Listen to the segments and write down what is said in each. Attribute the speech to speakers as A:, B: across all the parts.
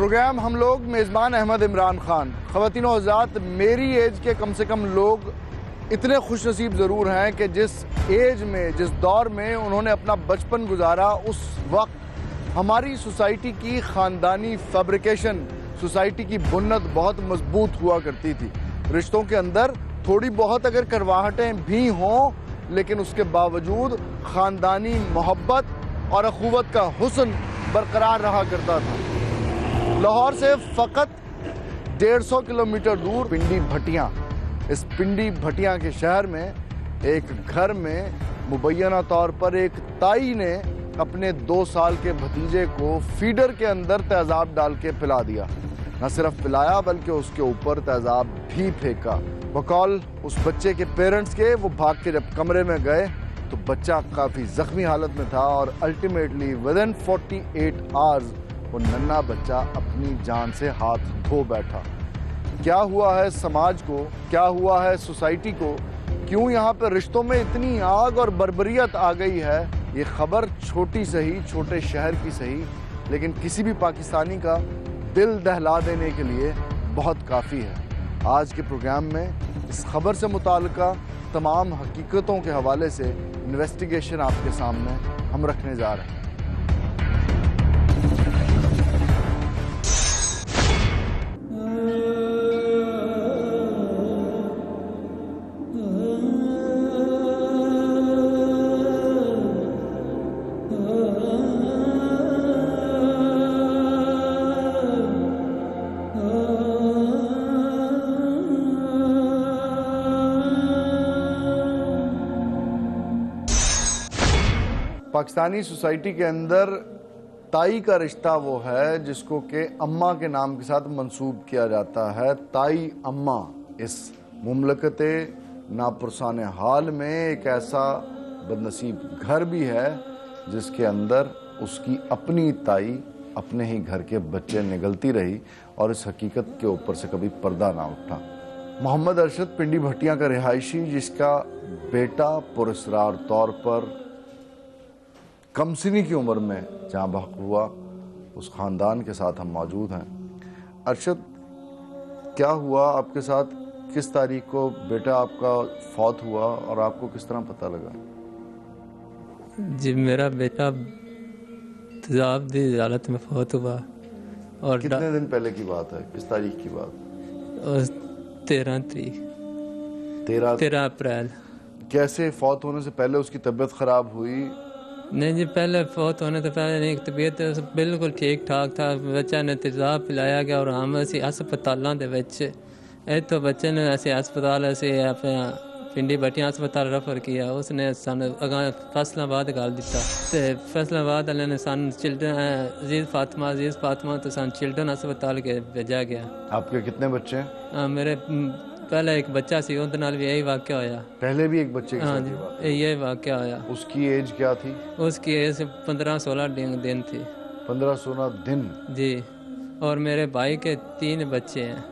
A: Programme हम लोग, मेज़बान अहमद इमरान खान। ख़वातीनो हज़रात, मेरी एज के कम से कम लोग इतने खुश नसीब ज़रूर हैं कि जिस एज में, जिस दौर में उन्होंने अपना बचपन गुजारा, उस वक्त हमारी सोसाइटी की ख़ानदानी फैब्रिकेशन, सोसाइटी की बुनियाद बहुत मजबूत हुआ करती थी। रिश्तों के अंदर थोड़ी बहुत अगर करवाहटें भी हों, लेकिन उसके बावजूद ख़ानदानी मोहब्बत और अखुवत का हुस्न बरकरार रहा करता था। लाहौर से फ़कत 150 किलोमीटर दूर पिंडी भटियाँ, इस पिंडी भटियाँ के शहर में एक घर में मुबैना तौर पर एक ताई ने अपने 2 साल के भतीजे को फीडर के अंदर तेज़ाब डाल के पिला दिया। न सिर्फ पिलाया बल्कि उसके ऊपर तेज़ाब भी फेंका। बकौल उस बच्चे के पेरेंट्स के, वो भाग के जब कमरे में गए तो बच्चा काफ़ी ज़ख्मी हालत में था और अल्टीमेटली विदिन 48 आवर्स वो नन्हा बच्चा अपनी जान से हाथ धो बैठा। क्या हुआ है समाज को, क्या हुआ है सोसाइटी को, क्यों यहाँ पर रिश्तों में इतनी आग और बर्बरियत आ गई है, ये खबर छोटी सही, छोटे शहर की सही, लेकिन किसी भी पाकिस्तानी का दिल दहला देने के लिए बहुत काफ़ी है। आज के प्रोग्राम में इस खबर से मुताल्लिका तमाम हकीकतों के हवाले से इन्वेस्टिगेशन आपके सामने हम रखने जा रहे हैं। पाकिस्तानी सोसाइटी के अंदर ताई का रिश्ता वो है जिसको कि अम्मा के नाम के साथ मंसूब किया जाता है। ताई अम्मा इस मुमलकत नापुरसान हाल में एक ऐसा बदनसीब घर भी है जिसके अंदर उसकी अपनी ताई अपने ही घर के बच्चे निगलती रही और इस हकीकत के ऊपर से कभी पर्दा ना उठा। मोहम्मद अरशद पिंडी भटिया का रिहायशी, जिसका बेटा पुरस्रार तौर पर कमसिनी की उम्र में जहाँ बहक हुआ, उस ख़ानदान के साथ हम मौजूद हैं। अरशद, क्या हुआ आपके साथ? किस तारीख को बेटा आपका फौत हुआ और आपको किस तरह पता लगा?
B: जी, मेरा बेटा तेज़ाब दी हालत में फौत हुआ। और
A: कितने दिन पहले की बात है? किस तारीख की बात?
B: 13 तारीख, 13 अप्रैल।
A: कैसे फौत होने से पहले उसकी तबीयत ख़राब हुई?
B: नहीं जी, पहले फौत होने से पहले नहीं, तबीयत बिल्कुल ठीक ठाक था। बच्चा ने तेज़ाब पिलाया गया और हम असी हस्पतालों के विच इतों बच्चे ने असी हस्पताल असी अपना पिंडी भटिया हस्पताल रेफर किया। उसने सन अगा फैसलाबाद घाल दिता ते फैसलाबाद वाले ने सन चिल्ड्रन अजीज़ फातिमा तो सन चिल्ड्रन हस्पताल के भेजा गया।
A: आपके कितने बच्चे हैं?
B: मेरे पहले एक बच्चा सी, उनके नाल भी यही वाक़या होया।
A: पहले भी एक बच्चे के
B: हाँ
A: साथ
B: जी,
A: ये बात?
B: यही वाक़या होया।
A: उसकी एज क्या थी?
B: उसकी एज 15-16 दिन थी।
A: 15-16 दिन?
B: जी। और मेरे भाई के 3 बच्चे हैं,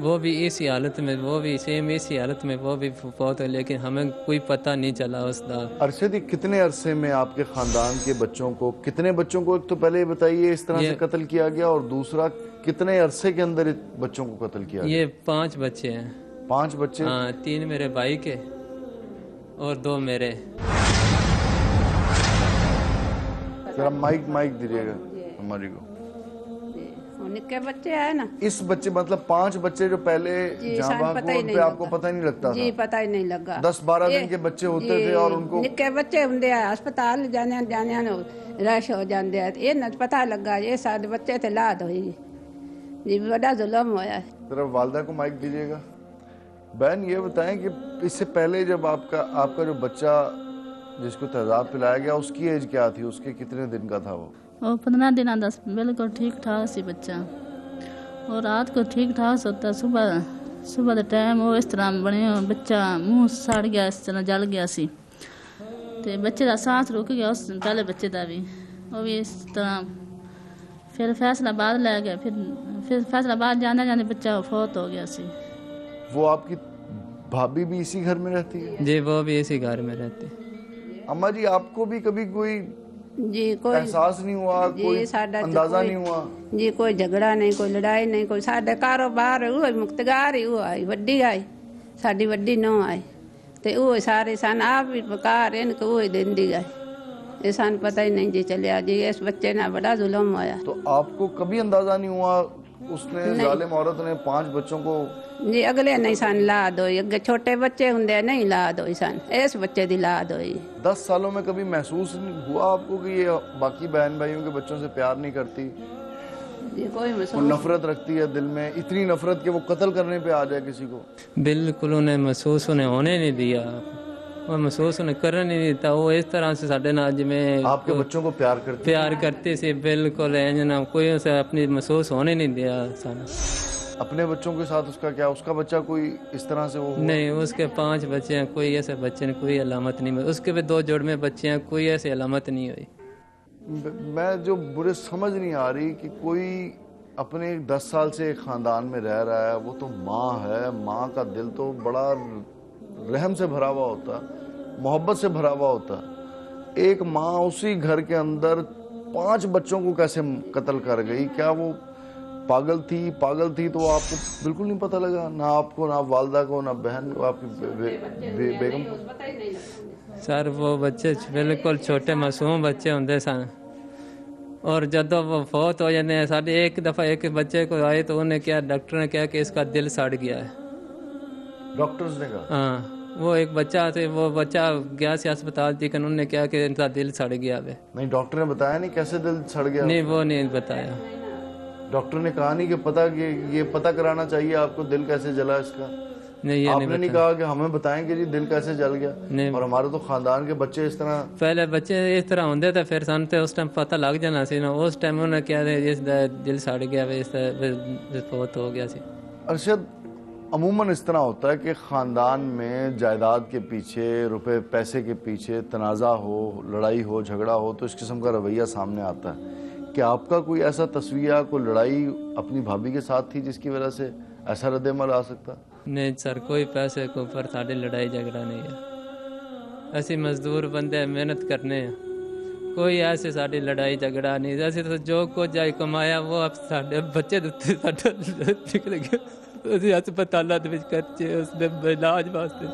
B: वो भी इसी हालत में, वो भी सेम इसी हालत में वो भी फौत है, लेकिन हमें कोई पता नहीं चला उसका।
A: अरशद, कितने अरसे में आपके ख़ानदान के बच्चों को, कितने बच्चों को, एक तो पहले बताइए इस तरह से कत्ल किया गया, और दूसरा कितने अरसे के अंदर बच्चों को कत्ल किया गया?
B: ये 5 बच्चे हैं।
A: 5 बच्चे?
B: हाँ, 3 मेरे भाई के और 2 मेरे।
A: जरा माइक दीजिएगा हमारी को।
C: निक्के बच्चे आए ना,
A: इस बच्चे मतलब 5 बच्चे जो पहले जहाँ पे आपको पता ही नहीं लगता
C: जी, पता ही नहीं लगा।
A: 10-12 दिन के बच्चे होते थे और उनको
C: निक्के बच्चे होंगे अस्पताल जाने रश हो जाते हैं। ये न पता लगा ये सारे बच्चे थे लाद हुई जी, बड़ा जुल्म होया।
A: सिर्फ वालदा को माइक दीजिएगा। बहन, ये बताएं कि इससे पहले जब आपका जो बच्चा जिसको तेज़ाब पिलाया गया, उसकी एज क्या थी? उसके कितने दिन का था वो?
D: 15 दिन 10 बिल्कुल ठीक ठाक सी बच्चा, और रात को ठीक ठाक सोता। सुबह के टाइम वो इस तरह बने, बच्चा मुँह सड़ गया, इस तरह जल गया सी, ते बच्चे का सांस रुक गया। उस पहले बच्चे का भी वो भी इस तरह। फिर फैसलाबाद ले गए, फिर फैसलाबाद जाने बच्चा फौत हो गया सी।
A: वो आपकी भाभी भी इसी घर में रहती है?
B: जी, वो भी इसी घर में रहती है।
A: अम्मा जी, आपको भी कभी कोई
C: जी कोई
A: एहसास नहीं हुआ,
C: जी,
A: कोई
C: साडा तो
A: अंदाजा
C: कोई-
A: नहीं हुआ?
C: जी कोई झगड़ा नहीं, कोई लड़ाई नहीं, कोई साडे कारोबार वो मुक्तगार ही हुआ वड्डी आई साडी वड्डी नौ आई ते वो सारे सन आप भी पकार इनके वो देंदी गए, ये सन पता ही नहीं जी चलिया जी। इस बच्चे ना बड़ा जुल्म होया।
A: तो आपको कभी अंदाजा नहीं हुआ उसने, जालिम औरत ने 5 बच्चों को?
C: जी अगले नहीं सन लाद होई, अगे छोटे बच्चे हुंदे नहीं लाद होई सन, इस बच्चे दी लाद होई।
A: 10 सालों में कभी महसूस नहीं हुआ आपको कि ये बाकी बहन भाइयों के बच्चों से प्यार नहीं करती,
C: जी कोई
A: वो
C: महसूस
A: नफरत रखती है दिल में, इतनी नफरत कि वो कत्ल करने पे आ जाए किसी को?
B: बिल्कुल उन्हें महसूस उन्हें होने नहीं दिया, वो महसूस उन्हें करने नहीं देता। वो इस तरह से साढ़े नाल जिमें
A: आपके बच्चों को प्यार करती?
B: प्यार करते से बिल्कुल इंज ना कोई उसे अपनी महसूस होने नहीं दिया सानू।
A: अपने बच्चों के साथ उसका क्या, उसका बच्चा कोई इस तरह से वो हुआ?
B: नहीं, उसके 5 बच्चे हैं, कोई ऐसे बच्चे ने कोई अलामत नहीं, उसके भी 2 जोड़ में बच्चे हैं, कोई ऐसी अलामत नहीं हुई।
A: मैं जो बुरे समझ नहीं आ रही कि कोई अपने 10 साल से एक खानदान में रह रहा है, वो तो माँ है, माँ का दिल तो बड़ा रहम से भरा हुआ होता है, मोहब्बत से भरा हुआ होता है। एक माँ उसी घर के अंदर 5 बच्चों को कैसे कत्ल कर गई? क्या वो पागल थी? पागल थी तो आपको बिल्कुल नहीं पता लगा, ना आपको, ना वालदा को, ना बहन को, आपकी बेगम को?
B: सर वो बच्चे बिल्कुल छोटे मासूम बच्चे होंगे सन, और जब वो फौत हो जाते हैं साढ़े एक दफ़ा एक बच्चे को आए तो उन्हें क्या, डॉक्टर ने कहा कि इसका दिल सड़ गया है।
A: डॉक्टर्स ने कहा?
B: हाँ, वो एक बच्चा थे, वो बच्चा गया से अस्पताल थी, उन्होंने क्या कि इनका दिल सड़ गया है।
A: नहीं, डॉक्टर ने बताया नहीं कैसे दिल सड़ गया?
B: नहीं, वो नहीं बताया।
A: डॉक्टर ने कहा नहीं कि पता, कि ये पता कराना चाहिए आपको दिल कैसे जला इसका?
B: नहीं, ये
A: आपने नहीं कहा कि हमें बताएं कि जी दिल कैसे जल गया?
B: नहीं।
A: और हमारे तो खानदान के बच्चे इस तरह,
B: पहले बच्चे इस तरह होंगे तो फिर सन उस टाइम पता लग जाना सी ना, उस टाइम उन्हें क्या इस दिल सड़ गया, इस फौत हो गया सी।
A: अरशद अमूमन इस तरह होता है कि ख़ानदान में जायदाद के पीछे, रुपए पैसे के पीछे तनाज़ा हो, लड़ाई हो, झगड़ा हो तो इस किस्म का रवैया सामने आता है। कि आपका कोई ऐसा तस्वीर, कोई लड़ाई अपनी भाभी के साथ थी जिसकी वजह से ऐसा रद्द-ए-अमल आ सकता?
B: नहीं सर, कोई पैसे के ऊपर साड़ी लड़ाई झगड़ा नहीं है। ऐसी मजदूर बंदे मेहनत करने हैं, कोई ऐसे साड़ी लड़ाई झगड़ा नहीं। ऐसे तो जो कुछ जाए कमाया वो अब साढ़े बच्चे निकल गया अस्पताल खर्चे उसने इलाज वास्ते।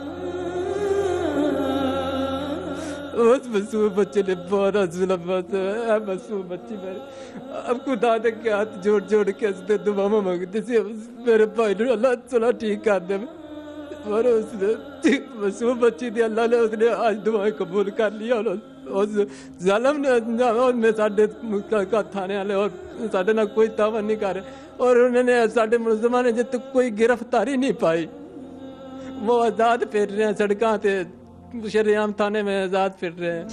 B: उस मासूम बच्चे ने बहुत जुल्म मासूम बच्चे मेरे, अब खुदा ने के हाथ जोड़ जोड़ के उसने दुआएं मांगते थे मेरे भाई ने अल्लाह चला ठीक कर दे, और उसने मासूम बच्ची थी, अल्लाह ने उसने आज दुआएं कबूल कर लिया। और उस जालिम ने में साढ़े थाने वाले और साढ़े ना कोई तावन नहीं कर, और उन्होंने साढ़े मुलजमान ने जब तक कोई गिरफ्तारी नहीं पाई, वो आज़ाद फिर रहे हैं सड़कों पे, शरेआम थाने में आज़ाद फिर रहे हैं।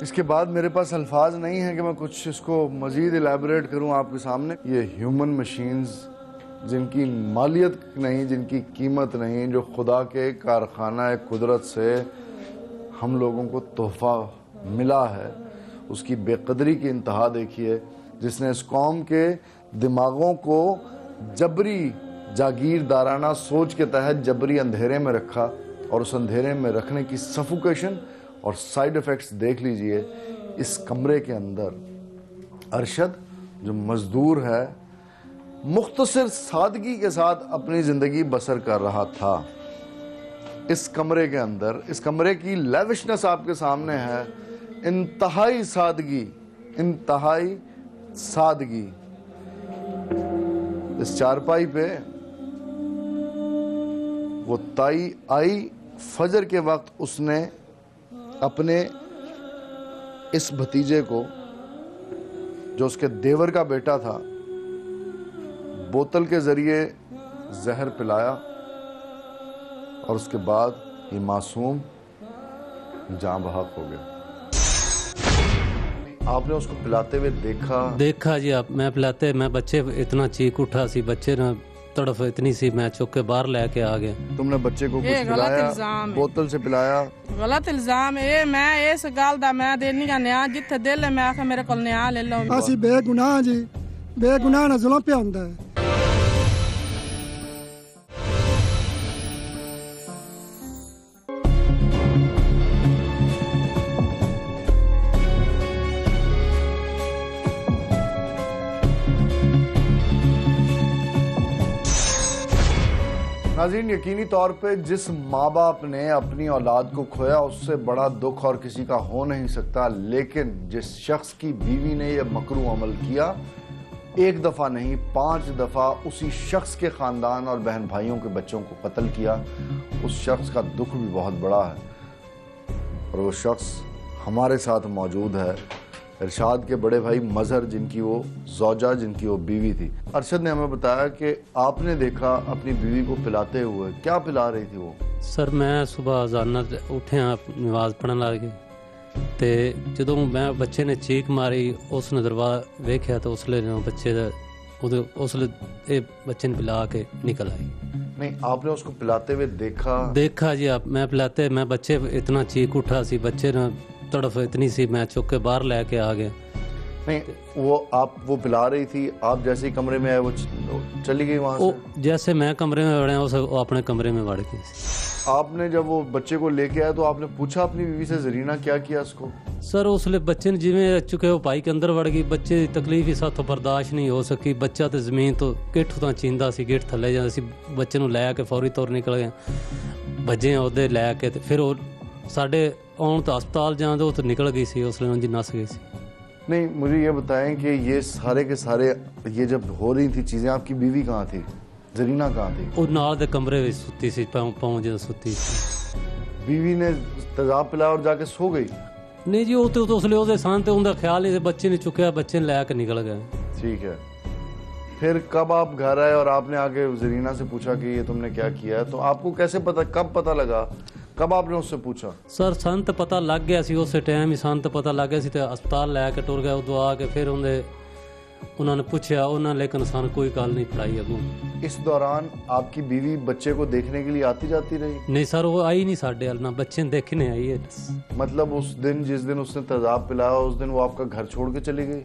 A: इसके बाद मेरे पास अल्फाज नहीं है कि मैं कुछ इसको मज़ीद एलैबोरेट करूं आपके सामने। ये ह्यूमन मशीन्स जिनकी मालियत नहीं, जिनकी कीमत नहीं, जो खुदा के कारखाना कुदरत से हम लोगों को तोहफ़ा मिला है, उसकी बेकदरी की इंतहा देखिए, जिसने इस कौम के दिमागों को जबरी जागीरदाराना सोच के तहत जबरी अंधेरे में रखा, और उस अंधेरे में रखने की सफोकेशन और साइड इफ़ेक्ट्स देख लीजिए। इस कमरे के अंदर अरशद जो मज़दूर है, मुख्तसर सादगी के साथ अपनी ज़िंदगी बसर कर रहा था इस कमरे के अंदर। इस कमरे की लेविशनेस आपके सामने है, इंतहाई सादगी, इंतहाई सादगी। इस चारपाई पे वो ताई आई, फजर के वक्त उसने अपने इस भतीजे को, जो उसके देवर का बेटा था, बोतल के जरिए जहर पिलाया, और उसके बाद ये मासूम जान बहक हो गया। आपने उसको पिलाते हुए देखा
E: जी? आप मैं पिलाते, मैं बच्चे इतना चीख उठा सी, बच्चे ना तड़फ इतनी सी, मैं चुक के बाहर लेके आ गया।
A: तुमने बच्चे को कुछ पिलाया, बोतल से पिलाया?
F: गलत इल्जाम है। मैं इस गल दा मैं देनी का न्याय जिथे दिल है, मैं आखे मेरे को न्याय ले लो।
G: ਅਸੀਂ ਬੇਗੁਨਾਹ ਜੀ, ਬੇਗੁਨਾਹ ਨਾਲ ਜ਼ੁਲਮ ਪਿਆ ਹੁੰਦਾ ਹੈ।
A: नाज़रीन, यकीनी तौर पे जिस माँ बाप ने अपनी औलाद को खोया उससे बड़ा दुख और किसी का हो नहीं सकता, लेकिन जिस शख्स की बीवी ने यह मकरू अमल किया, एक दफ़ा नहीं 5 दफ़ा उसी शख्स के ख़ानदान और बहन भाइयों के बच्चों को कत्ल किया, उस शख्स का दुख भी बहुत बड़ा है। और वो शख्स हमारे साथ मौजूद है, इरशाद के बड़े भाई मजहर, जिनकी वो ज़ौजा, जिनकी वो बीवी थी। अरशद ने हमें बताया कि आपने देखा अपनी बीवी को पिलाते हुए, क्या पिला रही थी वो?
E: सर मैं सुबह अजाना उठिया नमाज पढ़न लग गए ਤੇ ਜਦੋਂ ਮੈਂ ਬੱਚੇ ਨੇ ਚੀਕ ਮਾਰੀ ਉਸ ਨੇ ਦਰਵਾਜ਼ਾ ਵੇਖਿਆ ਤਾਂ ਉਸਲੇ ਬੱਚੇ ਦਾ ਉਹਦੇ ਉਸਲੇ ਇਹ ਬੱਚੇ ਨੇ ਪਿਲਾ ਕੇ निकल आई।
A: नहीं, आपने उसको पिलाते हुए देखा
E: जी। आप मैं पिलाते मैं बच्चे इतना चीख उठा सी, बच्चे ने तड़फ इतनी सी, मैं चुक के बाहर लेके आ गया।
A: नहीं, वो पिला रही थी, आप जैसे ही कमरे में आए वो चली गई वहाँ से?
E: जैसे मैं कमरे में वड़े वो अपने कमरे में वड़ गई।
A: आपने जब वो बच्चे को लेके आए तो आपने पूछा अपनी बीवी से, जरीना क्या किया उसको?
E: सर उसले बच्चे ने जिमें चुके वो भाई के अंदर वड़ गई, बच्चे की तकलीफ ही साथों बर्दाश्त नहीं हो सकी। बच्चा तो जमीन तो गिठ तो चींदा सी, गिठ थले जाता सी, बच्चे ਨੂੰ ਲੈ ਕੇ फौरी तौर निकल गए, भजे ਉਹਦੇ ਲੈ ਕੇ ਤੇ ਫਿਰ ਉਹ ਸਾਡੇ ਆਉਣ ਤੋਂ ਹਸਪਤਾਲ ਜਾਂਦੇ ਉਹ तो निकल गई सी, उसले उनकी नस गई सी।
A: नहीं, मुझे ये बताएं कि ये सारे के सारे ये जब हो रही थी चीज़ें, आपकी बीवी कहाँ थी, जरीना कहाँ थी?
E: वो नाल दे कमरे में सुती सी, पाँव जो सुती सी।
A: बीवी ने तेजाब पिलाया और जाके सो गई?
E: नहीं जी, वो तो उसले ਉਹਦੇ ਸਾਨ ਤੇ ਉਹਦਾ ਖਿਆਲ ਨਹੀਂ, ਬੱਚੇ ने चुकया, बच्चे ने ਲੈ के निकल गए।
A: ठीक है, फिर कब आप घर आए और आपने आके जरीना से पूछा कि ये तुमने क्या किया है? तो आपको कैसे पता, कब पता लगा, कब आपने उससे पूछा?
E: सर सन तो पता लग गया सी, उस टाइम ही सन तो पता लग गया सी, तो अस्पताल लैके टुर गया। उदों आके फिर उन्होंने पूछा उन्होंने, लेकिन सन कोई गल नहीं पढ़ाई अगों।
A: इस दौरान आपकी बीवी बच्चे को देखने के लिए आती जाती रही?
E: नहीं सर, वो आई नहीं साढ़े वाल, ना बच्चे देखने आई है।
A: मतलब उस दिन जिस दिन उसने तेजाब पिलाया उस दिन वो आपका घर छोड़ के चली गई?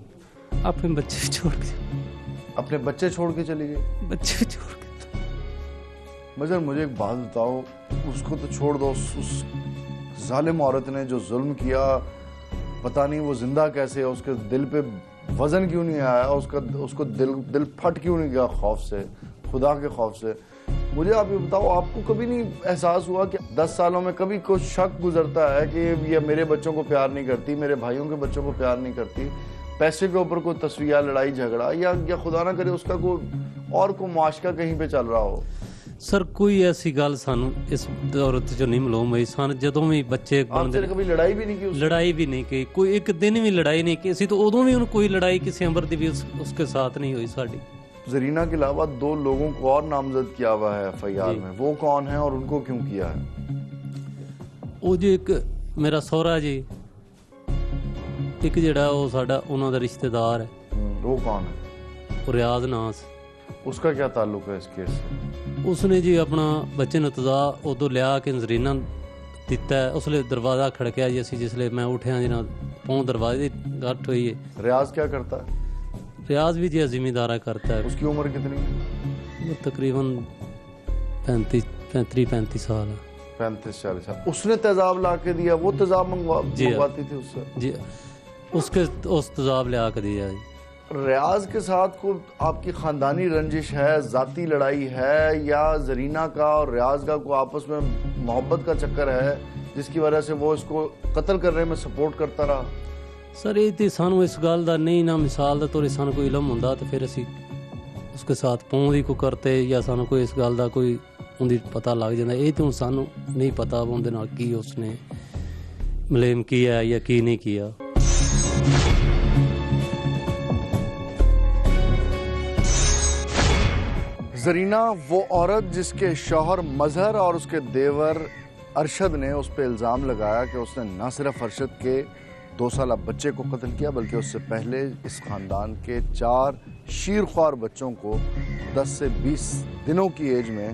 E: अपने बच्चे छोड़ के।
A: अपने बच्चे छोड़ के चली गई?
E: बच्चे छोड़ के।
A: मगर मुझे एक बात बताओ, उसको तो छोड़ दो, उस जालिम औरत ने जो जुल्म किया, पता नहीं वो जिंदा कैसे है, उसके दिल पे वजन क्यों नहीं आया, उसको दिल फट क्यों नहीं गया खौफ से, खुदा के खौफ से? मुझे आप ये बताओ, आपको कभी नहीं एहसास हुआ कि 10 सालों में कभी कोई शक गुजरता है कि ये मेरे बच्चों को प्यार नहीं करती, मेरे भाइयों के बच्चों को प्यार नहीं करती, पैसे के ऊपर कोई तस्वीर, लड़ाई झगड़ा, या खुदा ना करे उसका कोई और कोई मुआशका कहीं पे चल रहा हो?
E: सर कोई ऐसी गल सानू इस दौर च नहीं मालूम हुई। सन जदों भी बच्चे
A: कभी लड़ाई भी नहीं की?
E: लड़ाई भी नहीं की, कोई एक दिन भी लड़ाई नहीं की। तो उदों भी कोई लड़ाई किसी अंबर दी भी उसके साथ नहीं हुई साड़ी।
A: जरीना के अलावा 2 लोगों को और नामजद किया हुआ है FIR में, वो कौन है और उनको क्यों किया है?
E: वो जी एक मेरा सौहरा जी, एक जड़ा वो साडा उन्हां दा रिश्तेदार है।
A: वो कौन है?
E: वो रियाज नाम से।
A: उसका क्या ताल्लुक है इस केस से?
E: उसने जी अपना बच्चे ने तजा उदों लिया के जरीना दिता है, उसले दरवाज़ा खड़किया जी, असी जिसले मैं उठिया जी ना पौं दरवाजे की गठ हुई है।
A: रियाज क्या करता है?
E: रियाज भी जी जिम्मेदारा करता है।
A: उसकी उम्र कितनी है?
E: वो तकरीबन 35 साल है।
A: 35-40 साल। उसने तेजाब ला के दिया, वो तेजाब मंगवाती थी उससे? जी,
E: उस तेजाब ले आकर दिया जी।
A: रियाज के साथ को आपकी ख़ानदानी रंजिश है, ज़ाती लड़ाई है, या जरीना का और रियाज का को आपस में मोहब्बत का चक्कर है जिसकी वजह से वो इसको कत्ल करने में सपोर्ट करता रहा?
E: सर ये तो सानू इस गल का नहीं ना मिसाल का तौर सानू कोई इलम होंदा तो फिर असी उसके साथ पौंदी को करते, या सानू कोई इस गल का कोई उनकी पता लग जाता। ये तो सानू नहीं पता उनके नाल की उसने मलेम किया या की नहीं किया।
A: जरीना वो औरत जिसके शौहर मजहर और उसके देवर अरशद ने उस पर इल्ज़ाम लगाया कि उसने न सिर्फ अरशद के 2 साल बच्चे को कत्ल किया बल्कि उससे पहले इस ख़ानदान के 4 शीरख्वार बच्चों को 10 से 20 दिनों की एज में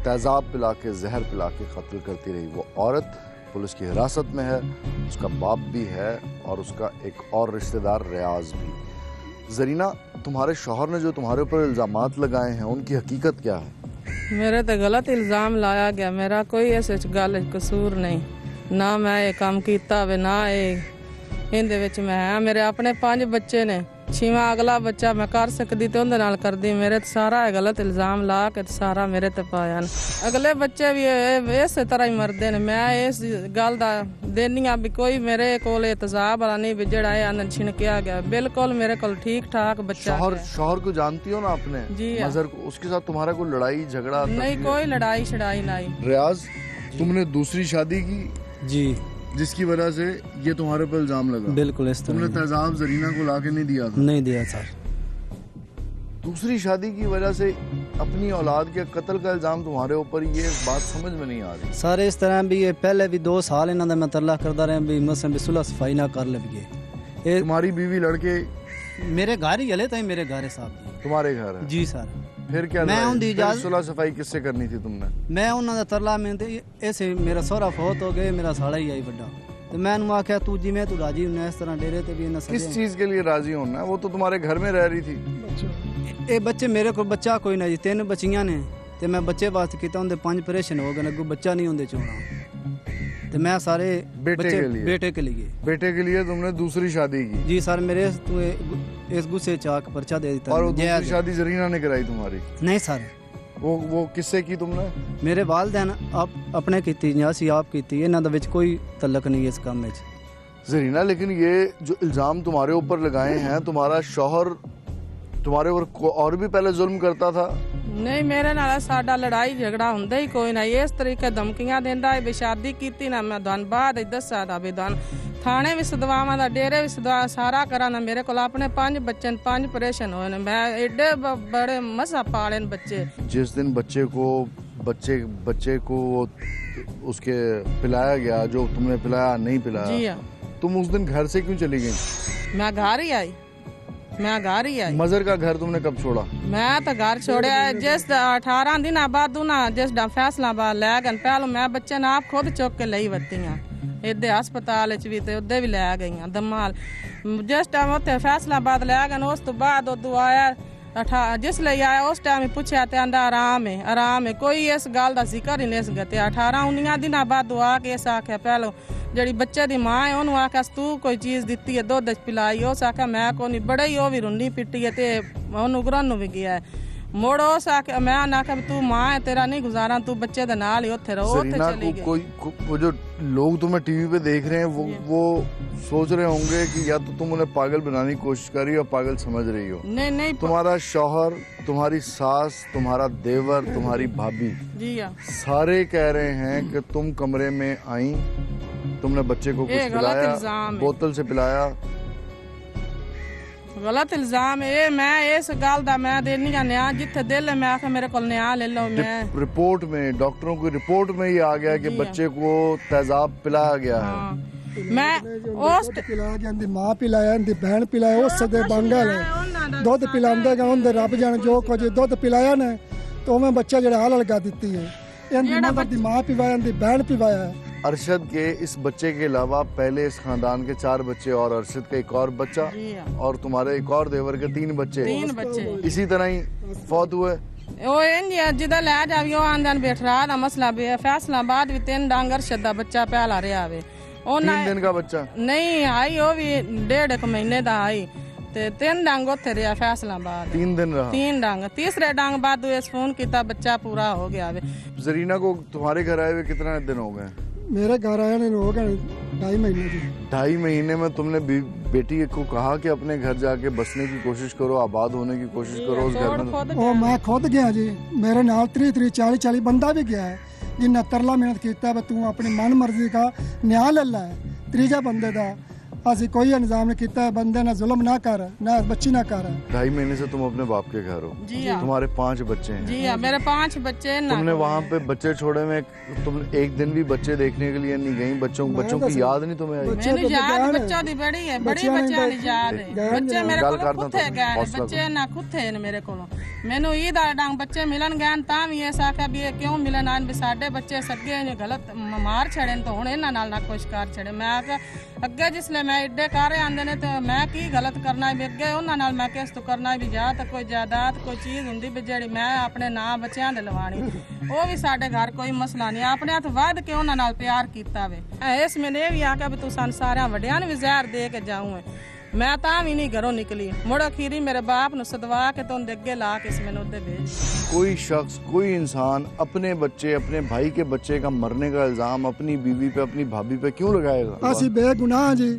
A: तेज़ाब पिला के, जहर पिला के कत्ल करती रही। वो औरत पुलिस की हिरासत में है, उसका बाप भी है और उसका एक और रिश्तेदार रियाज भी। जरीना, तुम्हारे शौहर ने जो तुम्हारे ऊपर इल्जामात लगाए हैं उनकी हकीकत क्या है?
F: मेरे ते गलत इल्जाम लाया गया, मेरा कोई ऐसे गल कसूर नहीं, ना मैं ये काम किया वे ना इंदे विच मैं है। मेरे अपने 5 बच्चे ने, 6वां अगला बच्चा मैं कर सकदी ते उंदे नाल करदी, मेरे ते सारा गलत इल्जाम ला के सारा मेरे ते पाया। अगले बच्चे भी इस तरह ही मरदे ने। मैं इस गल दा देनिया भी कोई मेरे कोल एतजाब वाला नहीं भी जेड़ा अन छिनकिया गया, बिल्कुल मेरे कोल ठीक ठाक बच्चा।
A: शौहर को जानती हो ना आपने?
F: जी
A: मजहर को, उसके साथ तुम्हारा कोई लड़ाई झगड़ा?
F: नहीं, कोई लड़ाई शड़ाई नहीं।
A: रियाज, तुमने दूसरी शादी की
H: जी,
A: जिसकी वजह से ये तुम्हारे पर इल्जाम लगा?
H: बिल्कुल इस तरह।
A: तुमने तेजाब जरीना को लाके नहीं दिया था?
H: नहीं दिया सर।
A: दूसरी शादी की वजह से अपनी औलाद के कत्ल का इल्जाम तुम्हारे ऊपर, ये बात समझ में नहीं आ रही।
H: सारे इस तरह भी ये पहले भी 2 साल इन्होंने मैं तरला करता रहा भी मुझसे भी सुलह सफाई ना कर ले।
A: तुम्हारी बीवी लड़के
H: मेरे घर ही गले थे, मेरे घर है साहब।
A: तुम्हारे घर है?
H: जी सर।
A: फिर क्या
H: मैं उनकी इजाजत,
A: सुलह सफाई किससे करनी थी तुमने?
H: मैं उन्होंने तरला में ऐसे मेरा सोहरा फौत हो गए, मेरा साड़ा ही आई बड़ा, तो मैं आख्या तू जिमें तू राजी होना इस तरह डेरे ते भी
A: किस चीज के लिए राजी होना है? वो तो तुम्हारे घर में रह रही थी।
H: ये बच्चे मेरे को बच्चा कोई ना जी, 3 बच्चियां ने, तो मैं बच्चे वास्ते किया, उनके 5 ऑपरेशन हो गए, अगू बच्चा नहीं होंगे चोना, तो मैं सारे
A: बेटे के लिए तुमने दूसरी शादी की?
H: जी सर। मेरे इस गुस्से चाक पर्चा दे दिया।
A: और दूसरी शादी जरीना ने कराई तुम्हारी?
H: नहीं सर।
A: वो किससे की तुमने?
H: मेरे वालिदैन आप अपने कीती या सी आप कीती, इन्हां दे विच कोई तल्लक नहीं है इस काम में।
A: जरीना, लेकिन ये जो इल्जाम तुम्हारे ऊपर लगाए हैं, तुम्हारा शौहर तुम्हारे ऊपर और भी पहले जुल्म करता था?
F: नहीं, मेरे नाल साडा लड़ाई झगड़ा हुंदा ही कोई ना। इस तरीके धमकियां देंदा है भी शादी कीती ना, मैं तुहानू बाद दस्सा दा भी थाने भी सदवावां दा, डेरे भी सदवा, सारा करा ना। मेरे को अपने 5 बच्चे 5 ऑपरेशन होए ने, मैं एडे बड़े मसा पाले बच्चे।
A: जिस दिन बच्चे को उसके पिलाया गया, जो तुमने पिलाया नहीं पिलाया, तुम उस दिन घर से क्यों चली गई?
F: मैं घर ही आई।
A: मजहर का घर तुमने कब छोड़ा? मैं
F: तो घर छोड़िया जिस 18 दिन बाद ना, जिस फैसलाबाद लै गए, पहले मैं बच्चे ने आप खुद चुक के लई वत्तियां इधे हस्पताल भी, तो उदे भी लै गई दमाल। जिस टाइम उत्थे फैसलाबाद लै गए, उस तो बाद उदू आया जिसले आया उस टाइम ही पूछया ते आंदा आराम है, कोई इस गल का जिक्र ही नहीं गते। 18-19 दिन बाद आके इस आख्या पहलो जड़ी बच्चे दी मां है उन्होंने आख्या तू कोई चीज़ दिती है, दुध पिलाई, उस आख्या मैं को नहीं, बड़े ही वो भी रुन्नी पिट्टी है, ते उन्होंने उगरन भी गया है। मुड़ उस आख्या मैं आख्या तू मां है, तेरा नहीं गुजारा, तू बच्चे दे नाल ही उत्थे रहो, उत्थे चली गई।
A: वो जो लोग तुम्हें टीवी पे देख रहे हैं, वो सोच रहे होंगे कि या तो तुम उन्हें पागल बनाने की कोशिश कर रही हो या पागल समझ रही हो।
F: नहीं,
A: तुम्हारा शौहर, तुम्हारी सास, तुम्हारा देवर, तुम्हारी भाभी, सारे कह रहे हैं कि तुम कमरे में आई, तुमने बच्चे को कुछ पिलाया, बोतल से पिलाया।
F: गलत इल्जाम है। मैं इस गल दा मैं देनी का न्याय जिथे दिल है, मैं आखे मेरे को न्याय ले लो। मैं
A: रिपोर्ट में, डॉक्टरों की रिपोर्ट में ये आ गया कि बच्चे को तेजाब पिलाया गया है।
F: मैं उस
G: पिलाया गया, मां पिलाया, बहन पिलाया, उस सदे बंगल है दुध पिलांदे गए, उनके रब जाने जो कुछ दुध पिलाया ने, तो मैं बच्चा जड़ा हाल लगा दी है, इनकी मदर दी मां पिवाया, इनकी बहन पिवाया है।
A: अरशद के इस बच्चे के अलावा पहले इस खानदान के 4 बच्चे और अरशद का एक और बच्चा और तुम्हारे एक और देवर के 3 बच्चे इसी तरह ही फौत हुए।
F: जिदा लै जावी आंदन बेठरा दा मसला भी फैसलाबाद भी 3 डांग अरशद दा बच्चा पहला रहा वे।
A: 3 दिन का बच्चा
F: नहीं आई, वो भी 1.5 महीने दा आई, ते 3 डांग उत्थे रहा फैसलाबाद।
A: 3 दिन रहा।
F: 3 डांग, तीसरे डांग बाद फोन किया, बच्चा पूरा हो गया वे।
A: जरीना को तुम्हारे घर आए हुए कितने दिन हो गए?
G: मेरे घर आया ने हो गए 2.5 महीने।
A: 2.5 महीने में तुमने बेटी को कहा कि अपने घर जाके बसने की कोशिश करो, आबाद होने की कोशिश करो उस घर में?
G: ओ मैं खुद गया जी, मेरे नाल 30-40 बंदा भी गया है, जिन्हें तरला मेहनत किया तू अपनी मन मर्जी का न्याय ले ला है। 3 बंदे का असि कोई इंतजाम नहीं किया, बंदे ना जुल्म ना कर, ना बच्ची ना कर।
A: 2.5 महीने से तुम अपने बाप के घर हो? तुम्हारे 5 बच्चे हैं?
F: जी हाँ, मेरे 5 बच्चे ना।
A: तुमने वहाँ पे बच्चे छोड़े में तुम एक दिन भी बच्चे देखने के लिए नहीं गई? बच्चों की याद नहीं तुम्हें आई?
F: मैंने याद बच्चों दी बड़ी है, बड़ी बच्चों दी याद है। बच्चे मेरे को कुत्ते गए, बच्चे ना कुत्ते ने मेरे को। मैंने ईद डांग बच्चे मिलन गए ता भी ऐसा कि भी क्यों मिलन आन भी साडे बच्चे सगे ने गलत मार छड़े तो हुण इन्हां नाल ना कुछ कर छड़े। मैं अगे जिसले मैं एडे कारे आंदे ने तो मैं की गलत करना भी अगे उन्हां नाल मैं किस तो करना भी जा तो कोई जायदाद कोई चीज़ हुंदी भी जेहड़ी मैं अपने नां बच्चों दे लवानी वो भी साडे घर कोई मसला नहीं। अपने हथ वध के उन्हां नाल प्यार कीता वे। इस मैंने ये भी आख्या भी तू सन सारियां वड्डियां नूं भी जहर दे के जाऊं मैं तां भी नहीं घरों निकली। मुड़ अखीरी मेरे बाप नूं सदवा के तो उनदे अगे ला के मैनूं उधर भेज।
A: कोई शख्स कोई इंसान अपने बच्चे अपने भाई के बच्चे का मरने का इल्जाम अपनी बीवी पे अपनी भाभी पे क्यों लगाएगा?
G: ਅਸੀਂ ਬੇਗੁਨਾਹ ਜੀ,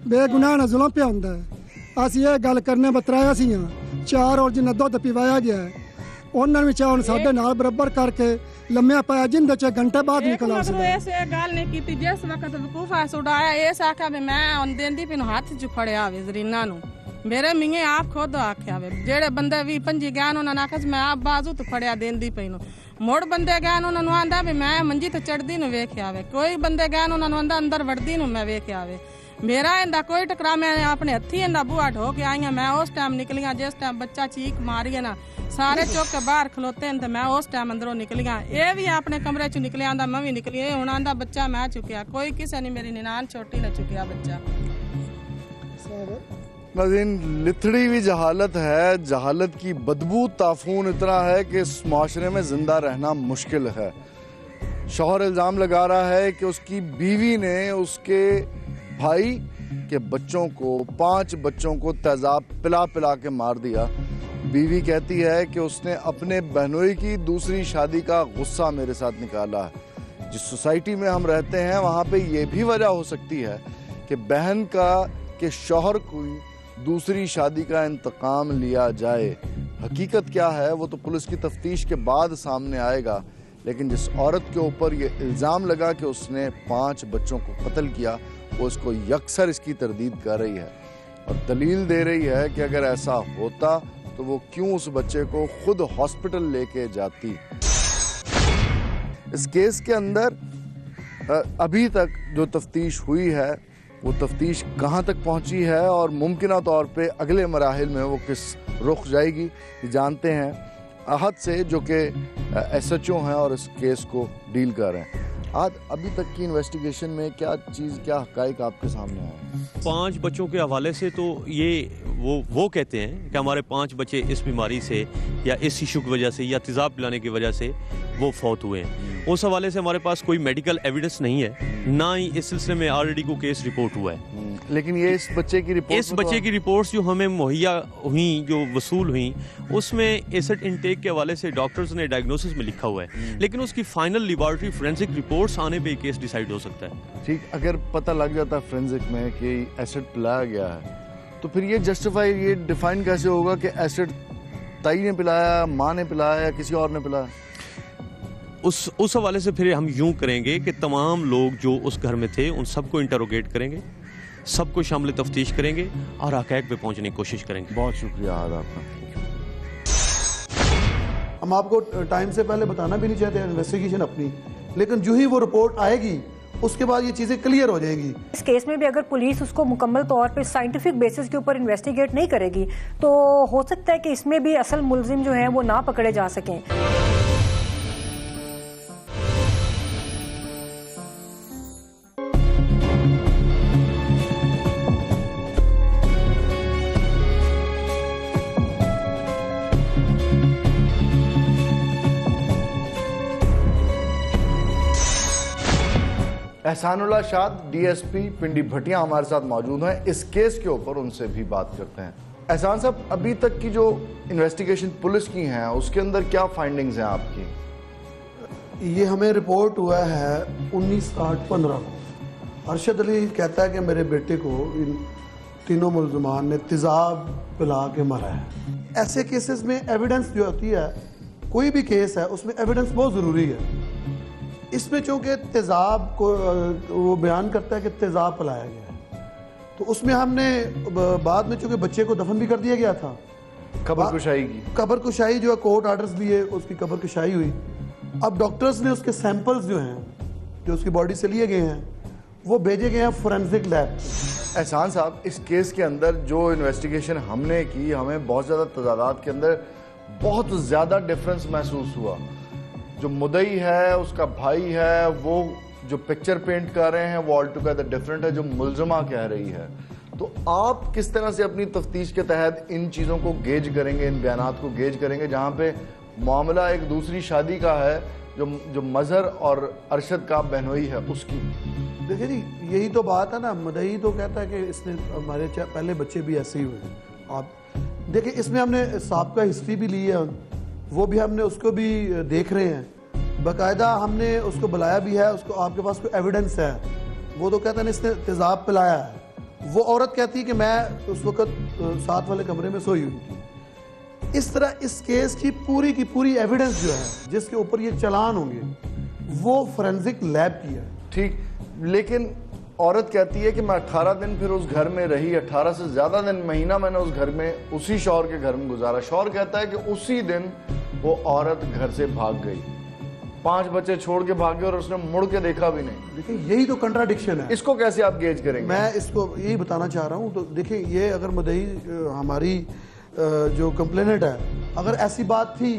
G: ਬੇਗੁਨਾਹ ਨਾਲ ਜ਼ੁਲਮ ਪਿਆ ਹੁੰਦਾ ਹੈ। ਅਸੀਂ ਇਹ ਗੱਲ ਕਰਨੇ ਬਤਰਾਇਆ ਸੀ 4 ਔਰ ਜਿੰਨਾ ਦੁੱਧ ਪਿਵਾਇਆ ਗਿਆ ਉਹਨਾਂ ਨੂੰ ਚਾਹਣ ਸਾਡੇ ਨਾਲ ਬਰਾਬਰ ਕਰਕੇ ਲੰਮਿਆ ਪਾਇਆ ਜਿੰਦੇ ਚ ਘੰਟੇ ਬਾਅਦ ਨਿਕਲ ਆ ਸੀ।
F: ऐसे गल नहीं की जिस वक्त वकूफा सुडाया इस आख्या भी मैं देंदी पिन हाथ च फड़िया वे जरीना नूं मेरे मियाँ आप खुद आख्या वे जेड़े बंदे 20-25 गए उन्होंने आख्या मैं आप बाजू तो फड़िया देंदी पई नूं। मुड़ बंदे गए उन्होंने आंदा भी मैं मंजी तो चढ़दी नूं वेख्या वे। कोई बंदे गए उन्होंने आंदा अंदर वड़दी नूं मैं वेख्या वे। मेरा इंदा कोई टकरा मैं अपने हथी इंदा बूहा ढो के आई मैं उस टाइम निकलिया जिस टाइम बच्चा चीख मारी है ना सारे चुक के बाहर खलोते हैं तो मैं उस टाइम अंदरों निकलिया। ये भी अपने कमरे च निकलिया आंदा मैं भी निकली हुण आंदा बच्चा मैं चुकिया कोई किसी ने मेरी निनान छोटी ने चुकिया बच्चा।
A: नाज़रीन लिथड़ी हुई जहालत है। जहालत की बदबू ताफून इतना है कि इस माशरे में जिंदा रहना मुश्किल है। शौहर इल्ज़ाम लगा रहा है कि उसकी बीवी ने उसके भाई के बच्चों को 5 बच्चों को तेज़ाब पिला पिला के मार दिया। बीवी कहती है कि उसने अपने बहनोई की दूसरी शादी का गुस्सा मेरे साथ निकाला है। जिस सोसाइटी में हम रहते हैं वहाँ पे ये भी वजह हो सकती है कि बहन का के शौहर को दूसरी शादी का इंतकाम लिया जाए। हकीकत क्या है वो तो पुलिस की तफ्तीश के बाद सामने आएगा, लेकिन जिस औरत के ऊपर ये इल्ज़ाम लगा कि उसने 5 बच्चों को कत्ल किया वो इसको यकसर इसकी तरदीद कर रही है और दलील दे रही है कि अगर ऐसा होता तो वो क्यों उस बच्चे को खुद हॉस्पिटल लेके जाती। इस केस के अंदर अभी तक जो तफ्तीश हुई है वो तफ्तीश कहाँ तक पहुँची है और मुमकिना तौर पे अगले मराहिल में वो किस रुख जाएगी जानते हैं आहद से जो कि SHO हैं और इस केस को डील कर रहे हैं। आज अभी तक की इन्वेस्टिगेशन में क्या चीज़ क्या हक़ाइक़ आपके सामने आए?
I: 5 बच्चों के हवाले से तो ये वो कहते हैं कि हमारे 5 बच्चे इस बीमारी से या इस इशू की वजह से या तेज़ाब पिलाने की वजह से वो फौत हुए हैं। उस हवाले से हमारे पास कोई मेडिकल एविडेंस नहीं है, ना ही इस सिलसिले में ऑलरेडी को केस रिपोर्ट हुआ है।
A: लेकिन ये इस बच्चे की
I: रिपोर्ट्स जो हमें मुहैया हुई जो वसूल हुई उसमें एसिड इनटेक के हवाले से डॉक्टर्स ने डायग्नोसिस में लिखा हुआ है, लेकिन उसकी फाइनल लेबॉरेटरी फोरेंसिक रिपोर्ट्स आने पे केस डिसाइड हो सकता है।
A: ठीक, अगर पता लग जाता है फोरेंसिक में कि एसिड पिलाया गया है तो फिर ये जस्टिफाई ये डिफाइन कैसे होगा कि एसिड ताई ने पिलाया, माँ ने पिलाया या किसी और ने पिलाया?
I: उस हवाले से फिर हम यूं करेंगे कि तमाम लोग जो उस घर में थे उन सबको इंटरोगेट करेंगे, सबको शामिल तफ्तीश करेंगे और हक़ाइक़ पे पहुंचने की कोशिश करेंगे।
A: बहुत शुक्रिया आपका।
J: हम आपको टाइम से पहले बताना भी नहीं चाहते इन्वेस्टिगेशन अपनी, लेकिन जो ही वो रिपोर्ट आएगी उसके बाद ये चीज़ें क्लियर हो जाएंगी।
K: इस केस में भी अगर पुलिस उसको मुकम्मल तौर पे साइंटिफिक बेसिस के ऊपर इन्वेस्टिगेट नहीं करेगी तो हो सकता है कि इसमें भी असल मुलजिम जो है वो ना पकड़े जा सकें।
A: एहसानुल्लाह शाद DSP पिंडी भटिया हमारे साथ मौजूद हैं। इस केस के ऊपर उनसे भी बात करते हैं। एहसान साहब, अभी तक की जो इन्वेस्टिगेशन पुलिस की है उसके अंदर क्या फाइंडिंग्स हैं आपकी?
J: ये हमें रिपोर्ट हुआ है 19/8/15 को। अरशद अली कहता है कि मेरे बेटे को इन तीनों मुलजमान ने तेज़ाब पिला के मारा है। ऐसे केसेस में एविडेंस जो होती है, कोई भी केस है उसमें एविडेंस बहुत ज़रूरी है। इसमें चूँकि तेज़ाब को वो बयान करता है कि तेज़ाब पिलाया गया है, तो उसमें हमने बाद में चूँकि बच्चे को दफन भी कर दिया गया था, कब्र कुशाई जो है कोर्ट आर्डर्स लिए उसकी कब्र कुशाई हुई। अब डॉक्टर्स ने उसके सैंपल्स जो हैं जो उसकी बॉडी से लिए गए हैं वो भेजे गए हैं फोरेंसिक लैब।
A: एहसान साहब, इस केस के अंदर जो इन्वेस्टिगेशन हमने की हमें बहुत ज़्यादा तजादात के अंदर बहुत ज़्यादा डिफरेंस महसूस हुआ। जो मुदई है उसका भाई है वो जो पिक्चर पेंट कर रहे हैं वो ऑल टुगेदर डिफरेंट है जो मुलजमा कह रही है। तो आप किस तरह से अपनी तफ्तीश के तहत इन चीज़ों को गेज करेंगे, इन बयानात को गेज करेंगे, जहाँ पे मामला एक दूसरी शादी का है जो मजहर और अरशद का बहनोई है उसकी?
J: देखिए जी, यही तो बात है ना। मदई तो कहता है कि इसने हमारे पहले बच्चे भी ऐसे ही हुए। आप देखिए, इसमें हमने साहब का हिस्ट्री भी ली है, वो भी हमने उसको भी देख रहे हैं, बाकायदा हमने उसको बुलाया भी है। उसको आपके पास कोई एविडेंस है? वो तो कहता है इसने तेज़ाब पिलाया है। वो औरत कहती है कि मैं उस वक्त साथ वाले कमरे में सोई हुई थी। इस तरह इस केस की पूरी एविडेंस जो है जिसके ऊपर ये चालान होंगे वो फोरेंसिक लैब की है।
A: ठीक, लेकिन औरत कहती है कि मैं 18 दिन फिर उस घर में रही, 18 से ज़्यादा दिन, महीना मैंने उस घर में, उसी शौहर के घर में गुजारा। शौहर कहता है कि उसी दिन वो औरत घर से भाग गई, 5 बच्चे छोड़ के भागे और उसने मुड़ के देखा भी नहीं।
J: देखिए, यही तो कंट्राडिक्शन है।
A: इसको कैसे आप गेज करेंगे?
J: मैं इसको यही बताना चाह रहा हूँ। तो देखिए, ये अगर मदई हमारी जो कंप्लेनेंट है, अगर ऐसी बात थी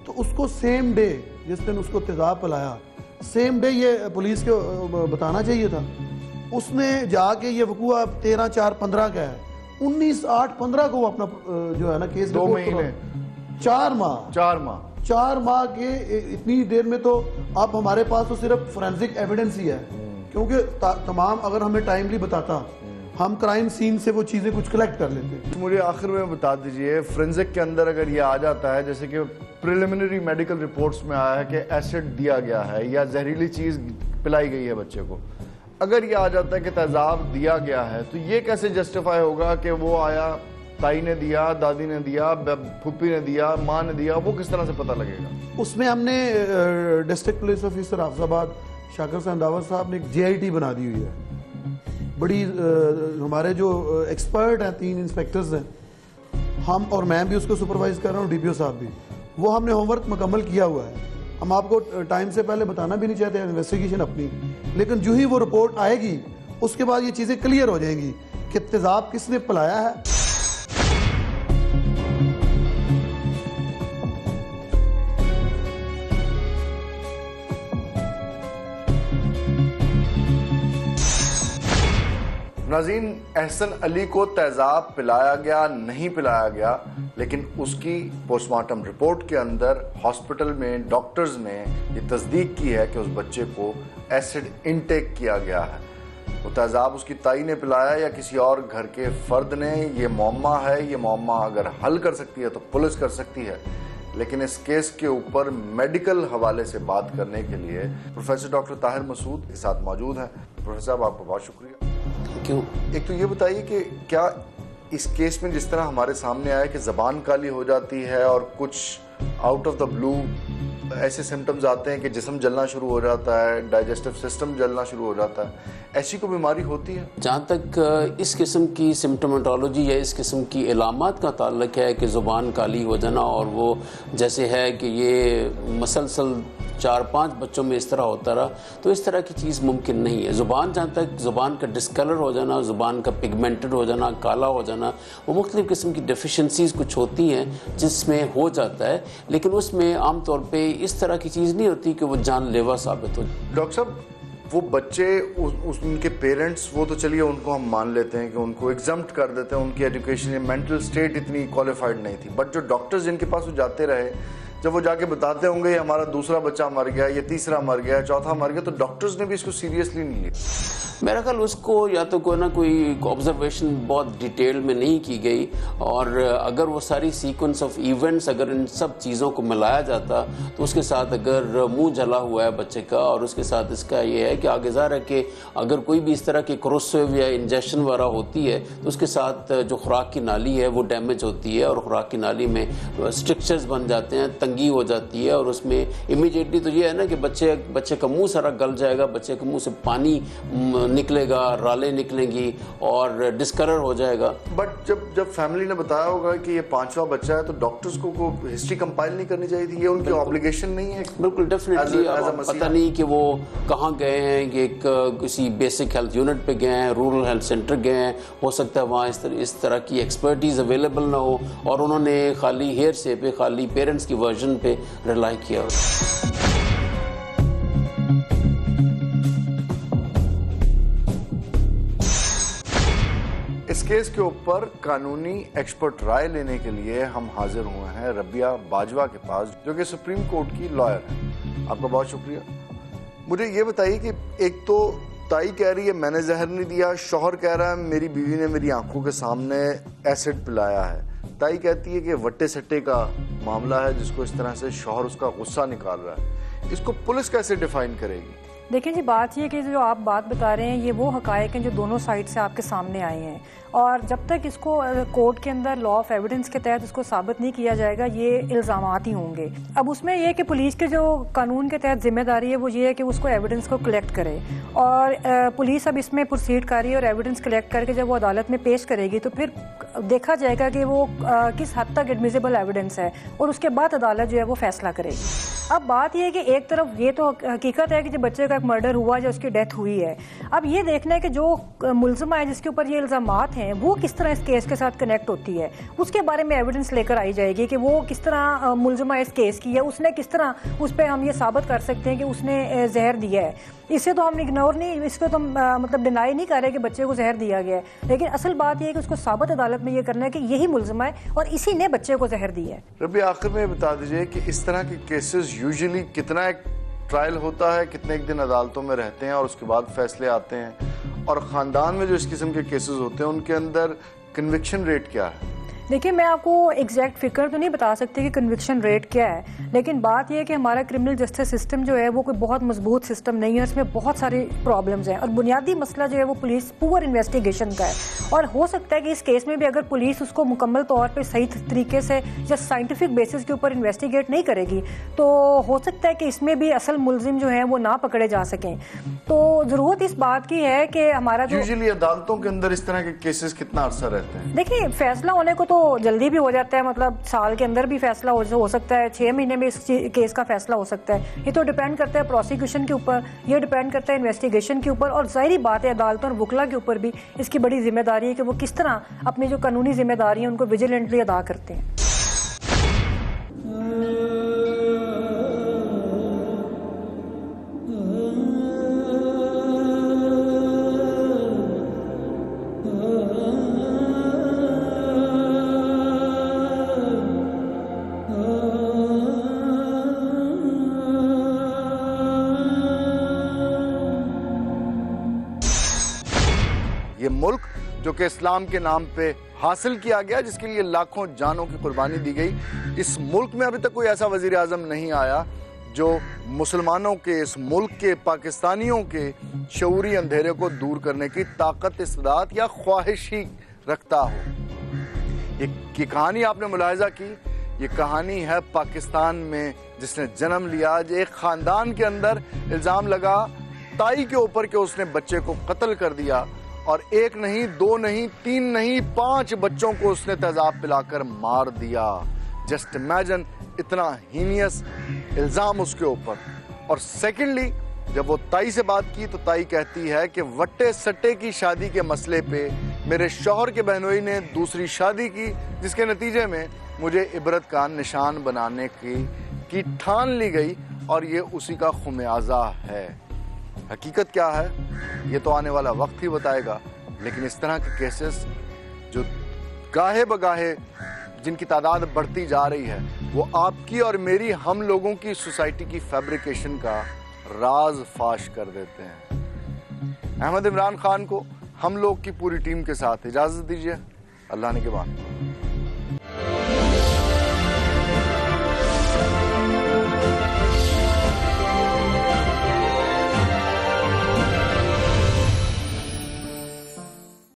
J: तो उसको सेम डे जिस दिन उसको तेज़ाब पिलाया, सेम डे ये पुलिस को बताना चाहिए था। उसने जाके ये वकूआ 13/4/15 का है, 19/8/15 को वो अपना जो है ना केस
A: 2 महीने
J: 4 माह के इतनी देर में तो अब हमारे पास तो सिर्फ फोरेंसिक एविडेंस ही है, क्योंकि तमाम अगर हमें टाइमली बताता हम क्राइम सीन से वो चीज़ें कुछ कलेक्ट कर लेते।
A: मुझे आखिर में बता दीजिए, फोरेंसिक के अंदर अगर ये आ जाता है, जैसे कि प्रिलिमिनरी मेडिकल रिपोर्ट्स में आया है कि एसिड दिया गया है या जहरीली चीज़ पिलाई गई है बच्चे को, अगर ये आ जाता है कि तेज़ाब दिया गया है, तो ये कैसे जस्टिफाई होगा कि वो आया, ताई ने दिया, दादी ने दिया, फूफी ने दिया, माँ ने दिया, वो किस तरह से पता लगेगा?
J: उसमें हमने district police officer Hafizabad Shakir Sandawar साहब ने एक JIT बना दी हुई है। बड़ी हमारे जो एक्सपर्ट हैं, 3 इंस्पेक्टर्स हैं, हम और मैं भी उसको सुपरवाइज कर रहा हूँ, DPO साहब भी, वो हमने होमवर्क मुकम्मल किया हुआ है। हम आपको टाइम से पहले बताना भी नहीं चाहते इन्वेस्टिगेशन अपनी, लेकिन जो ही वो रिपोर्ट आएगी उसके बाद ये चीज़ें क्लियर हो जाएंगी कि तेज़ाब किसने पिलाया है।
A: नाज़रीन, एहसन अली को तेज़ाब पिलाया गया नहीं पिलाया गया, लेकिन उसकी पोस्टमार्टम रिपोर्ट के अंदर हॉस्पिटल में डॉक्टर्स ने ये तस्दीक की है कि उस बच्चे को एसिड इनटेक किया गया है। वो तेज़ाब उसकी ताई ने पिलाया या किसी और घर के फर्द ने, ये मुअम्मा है। ये मुअम्मा अगर हल कर सकती है तो पुलिस कर सकती है, लेकिन इस केस के ऊपर मेडिकल हवाले से बात करने के लिए प्रोफेसर डॉक्टर ताहिर मसूद के साथ मौजूद हैं। प्रोफेसर साहब, आपका बहुत शुक्रिया।
L: क्यों?
A: एक तो ये बताइए कि क्या इस केस में जिस तरह हमारे सामने आया कि ज़बान काली हो जाती है और कुछ आउट ऑफ द ब्लू ऐसे सिम्टम्स आते हैं कि जिस्म जलना शुरू हो जाता है, डाइजेस्टिव सिस्टम जलना शुरू हो जाता है, ऐसी कोई बीमारी होती है?
L: जहाँ तक इस किस्म की सिम्टोमेटोलॉजी या इस किस्म की इलामात का ताल्लुक है कि ज़ुबान काली हो जाना, और वो जैसे है कि ये मसलसल 4-5 बच्चों में इस तरह होता रहा, तो इस तरह की चीज़ मुमकिन नहीं है। ज़ुबान जहाँ तक ज़ुबान का डिस्कलर हो जाना, ज़ुबान का पिगमेंटेड हो जाना, काला हो जाना, वो मुख्तलिफ़ किस्म की डेफिशिएंसीज कुछ होती हैं जिसमें हो जाता है, लेकिन उसमें आम तौर पे इस तरह की चीज़ नहीं होती कि वो जानलेवा साबित हो।
A: डॉक्टर साहब, वो बच्चे उनके पेरेंट्स, वो तो चलिए उनको हम मान लेते हैं कि उनको एग्जम्प्ट कर देते हैं, उनकी एजुकेशन या मेंटल स्टेट इतनी क्वालिफाइड नहीं थी, बट जो डॉक्टर्स जिनके पास वो जाते रहे, जब वो जाके बताते होंगे ये हमारा दूसरा बच्चा मर गया, ये तीसरा मर गया, चौथा मर गया, तो डॉक्टर्स ने भी इसको सीरियसली नहीं लिया।
L: मेरा ख्याल उसको या तो कोई ना कोई ऑब्जर्वेशन बहुत डिटेल में नहीं की गई, और अगर वो सारी सीक्वेंस ऑफ इवेंट्स अगर इन सब चीज़ों को मिलाया जाता तो उसके साथ अगर मुंह जला हुआ है बच्चे का, और उसके साथ इसका ये है कि आगे ज़ाहिर है कि अगर कोई भी इस तरह की क्रोसिव या इंजेक्शन वगैरह होती है तो उसके साथ जो खुराक की नाली है वो डैमेज होती है, और खुराक की नाली में स्ट्रक्चर्स बन जाते हैं, तंगी हो जाती है, और उसमें इमीडिएटली तो ये है ना कि बच्चे का मुँह सारा गल जाएगा, बच्चे के मुँह से पानी निकलेगा, रालें निकलेंगी और डिस्कलर हो जाएगा।
A: बट जब फैमिली ने बताया होगा कि ये 5वां बच्चा है, तो डॉक्टर्स को हिस्ट्री कंपाइल नहीं करनी चाहिए थी? ये उनकी ऑब्लिगेशन नहीं है?
L: बिल्कुल, डेफिनेटली। पता नहीं कि वो कहाँ गए हैं, कि किसी बेसिक हेल्थ यूनिट पे गए हैं, रूरल हेल्थ सेंटर गए हैं, हो सकता है वहाँ इस तरह की एक्सपर्टीज अवेलेबल ना हो, और उन्होंने खाली हेयर से पे, खाली पेरेंट्स की वर्जन पे रिलाई किया।
A: केस के ऊपर कानूनी एक्सपर्ट राय लेने के लिए हम हाजिर हुए हैं रबिया बाजवा के पास, जो कि सुप्रीम कोर्ट की लॉयर है। आपका बहुत शुक्रिया। मुझे ये बताइए कि एक तो ताई कह रही है मैंने जहर नहीं दिया, शौहर कह रहा है मेरी बीवी ने मेरी आंखों के सामने एसिड पिलाया है। ताई कहती है कि वट्टे सट्टे का मामला है जिसको इस तरह से शौहर उसका गुस्सा निकाल रहा है। इसको पुलिस कैसे डिफाइन करेगी?
K: देखिए जी, बात ये कि जो आप बात बता रहे हैं ये वो हकायक हैं जो दोनों साइड से आपके सामने आए हैं, और जब तक इसको कोर्ट के अंदर लॉ ऑफ एविडेंस के तहत उसको साबित नहीं किया जाएगा ये इल्ज़ामात ही होंगे। अब उसमें ये है कि पुलिस के जो कानून के तहत जिम्मेदारी है वो ये है कि उसको एविडेंस को कलेक्ट करे, और पुलिस अब इसमें प्रोसीड कर रही है और एविडेंस कलेक्ट करके जब वो अदालत में पेश करेगी तो फिर देखा जाएगा कि वो किस हद तक एडमिसिबल एविडेंस है, और उसके बाद अदालत जो है वो फैसला करेगी। अब बात यह है कि एक तरफ ये तो हकीकत है कि जो बच्चे का एक मर्डर हुआ या उसकी डेथ हुई है, अब ये देखना है कि जो मुलज़िमा है जिसके ऊपर ये इल्ज़ामात हैं वो किस तरह इस केस के साथ कनेक्ट होती है, उसके बारे में एविडेंस लेकर आई जाएगी कि वो किस तरह मुलज़िमा इस केस की है, उसने किस तरह उस पर हम ये साबित कर सकते हैं कि उसने जहर दिया है। इससे तो हम इग्नोर नहीं, इसको तो मतलब डिनाई नहीं कर रहे कि बच्चे को जहर दिया गया है, लेकिन असल बात यह है कि उसको साबित अदालत में ये करना है कि यही मुलज़िमा है और इसी ने बच्चे को जहर दिया है।
A: रबी, आखिर में बता दीजिए कि इस तरह के केसेस यूजुअली कितना एक ट्रायल होता है, कितने एक दिन अदालतों में रहते हैं और उसके बाद फैसले आते हैं, और ख़ानदान में जो इस किस्म के केसेस होते हैं उनके अंदर कन्विक्शन रेट क्या है?
K: देखिए, मैं आपको एग्जैक्ट फिगर तो नहीं बता सकती कि कन्विक्शन रेट क्या है, लेकिन बात यह है कि हमारा क्रिमिनल जस्टिस सिस्टम जो है वो कोई बहुत मजबूत सिस्टम नहीं है, इसमें बहुत सारे प्रॉब्लम्स हैं, और बुनियादी मसला जो है वो पुलिस पुअर इन्वेस्टिगेशन का है। और हो सकता है कि इस केस में भी अगर पुलिस उसको मुकम्मल तौर पर सही तरीके से या साइंटिफिक बेसिस के ऊपर इन्वेस्टिगेट नहीं करेगी तो हो सकता है कि इसमें भी असल मुलजिम जो है वो ना पकड़े जा सकें। तो ज़रूरत इस बात की है कि हमारा जो
A: यूजुअली अदालतों के अंदर इस तरह के केसेस कितना अरसा रहते हैं?
K: देखिए, फैसला होने को तो जल्दी भी हो जाता है, मतलब साल के अंदर भी फैसला हो सकता है, 6 महीने में इस केस का फैसला हो सकता है। ये तो डिपेंड करता है प्रोसिक्यूशन के ऊपर, ये डिपेंड करता है इन्वेस्टिगेशन के ऊपर, और जाहिर बात है अदालतों और वकला के ऊपर भी इसकी बड़ी जिम्मेदारी है कि वो किस तरह अपनी जो कानूनी जिम्मेदारी है उनको विजिलेंटली अदा करते हैं।
A: ये मुल्क जो कि इस्लाम के नाम पे हासिल किया गया, जिसके लिए लाखों जानों की कुर्बानी दी गई, इस मुल्क में अभी तक कोई ऐसा वजीर आज़म नहीं आया जो मुसलमानों के, इस मुल्क के, पाकिस्तानियों के शऊरी अंधेरे को दूर करने की ताकत, इस्तेदाद या ख्वाहिश ही रखता हो। ये कहानी आपने मुलाहिजा की, ये कहानी है पाकिस्तान में जिसने जन्म लिया। एक ख़ानदान के अंदर इल्ज़ाम लगा ताई के ऊपर कि उसने बच्चे को कत्ल कर दिया, और 1 नहीं, 2 नहीं, 3 नहीं, 5 बच्चों को उसने तेजाब पिलाकर मार दिया। जस्ट इमेजिन, इतना हीनियस इल्ज़ाम उसके ऊपर। और सेकेंडली, जब वो ताई से बात की तो ताई कहती है कि वट्टे सट्टे की शादी के मसले पे मेरे शौहर के बहनोई ने दूसरी शादी की, जिसके नतीजे में मुझे इबरत का निशान बनाने की ठान ली गई, और ये उसी का खुमियाजा है। हकीकत क्या है ये तो आने वाला वक्त ही बताएगा, लेकिन इस तरह के केसेस जो गाहे बगाहे जिनकी तादाद बढ़ती जा रही है, वो आपकी और मेरी, हम लोगों की सोसाइटी की फैब्रिकेशन का राज फाश कर देते हैं। अहमद इमरान खान को हम लोग की पूरी टीम के साथ इजाज़त दीजिए। अल्लाह ने के बाद।